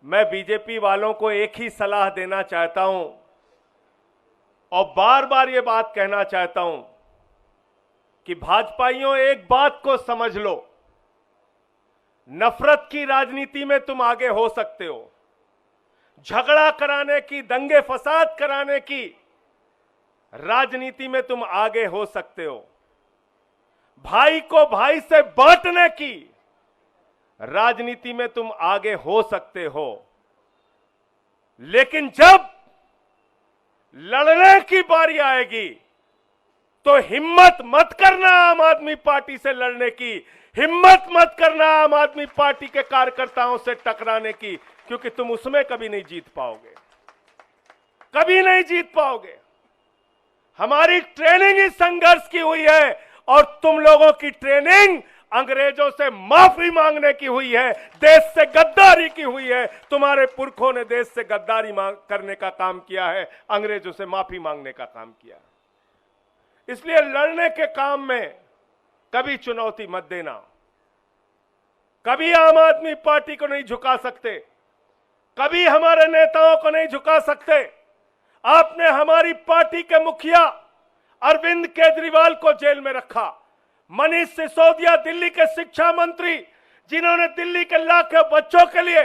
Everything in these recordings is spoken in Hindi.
मैं बीजेपी वालों को एक ही सलाह देना चाहता हूं और बार बार ये बात कहना चाहता हूं कि भाजपाइयों, एक बात को समझ लो, नफरत की राजनीति में तुम आगे हो सकते हो, झगड़ा कराने की, दंगे फसाद कराने की राजनीति में तुम आगे हो सकते हो, भाई को भाई से बांटने की राजनीति में तुम आगे हो सकते हो, लेकिन जब लड़ने की बारी आएगी तो हिम्मत मत करना आम आदमी पार्टी से लड़ने की, हिम्मत मत करना आम आदमी पार्टी के कार्यकर्ताओं से टकराने की, क्योंकि तुम उसमें कभी नहीं जीत पाओगे, कभी नहीं जीत पाओगे। हमारी ट्रेनिंग इस संघर्ष की हुई है और तुम लोगों की ट्रेनिंग अंग्रेजों से माफी मांगने की हुई है, देश से गद्दारी की हुई है। तुम्हारे पुरखों ने देश से गद्दारी करने का काम किया है, अंग्रेजों से माफी मांगने का काम किया। इसलिए लड़ने के काम में कभी चुनौती मत देना, कभी आम आदमी पार्टी को नहीं झुका सकते, कभी हमारे नेताओं को नहीं झुका सकते। आपने हमारी पार्टी के मुखिया अरविंद केजरीवाल को जेल में रखा, मनीष सिसोदिया दिल्ली के शिक्षा मंत्री जिन्होंने दिल्ली के लाखों बच्चों के लिए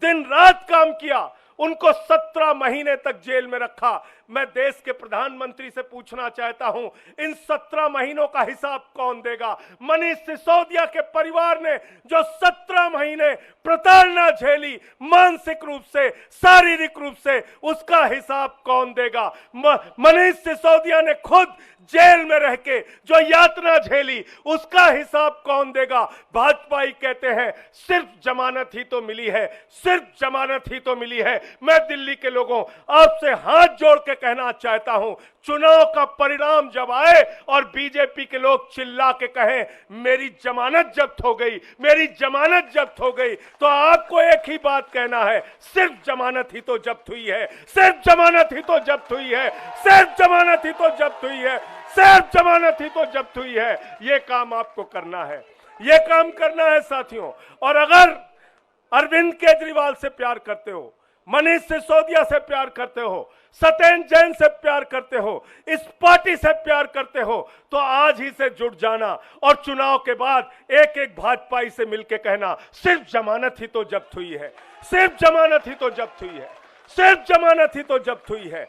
दिन रात काम किया, उनको 17 महीने तक जेल में रखा। मैं देश के प्रधानमंत्री से पूछना चाहता हूं, इन 17 महीनों का हिसाब कौन देगा? मनीष सिसोदिया के परिवार ने जो 17 महीने प्रताड़ना झेली, मानसिक रूप से, शारीरिक रूप से, उसका हिसाब कौन देगा? मनीष सिसोदिया ने खुद जेल में रह के जो यातना झेली, उसका हिसाब कौन देगा? भाजपाई कहते हैं सिर्फ जमानत ही तो मिली है, सिर्फ जमानत ही तो मिली है। मैं दिल्ली के लोगों, आपसे हाथ जोड़ के कहना चाहता हूं, चुनाव का परिणाम जब आए और बीजेपी के लोग चिल्ला के कहें मेरी जमानत जब्त हो गई, मेरी जमानत जब्त हो गई, तो आपको एक ही बात कहना है, सिर्फ जमानत ही तो जब्त हुई है, सिर्फ जमानत ही तो जब्त हुई है, सिर्फ जमानत ही तो जब्त हुई है, सिर्फ जमानत ही तो जब्त हुई है। ये काम आपको करना है, ये काम करना है साथियों। और अगर अरविंद केजरीवाल से प्यार करते हो, मनीष सिसोदिया से प्यार करते हो, सत्येंद्र जैन से प्यार करते हो, इस पार्टी से प्यार करते हो, तो आज ही से जुट जाना और चुनाव के बाद एक एक भाजपाई से मिलकर कहना सिर्फ जमानत ही तो जब्त हुई है, सिर्फ जमानत ही तो जब्त हुई है, सिर्फ जमानत ही तो जब्त हुई है।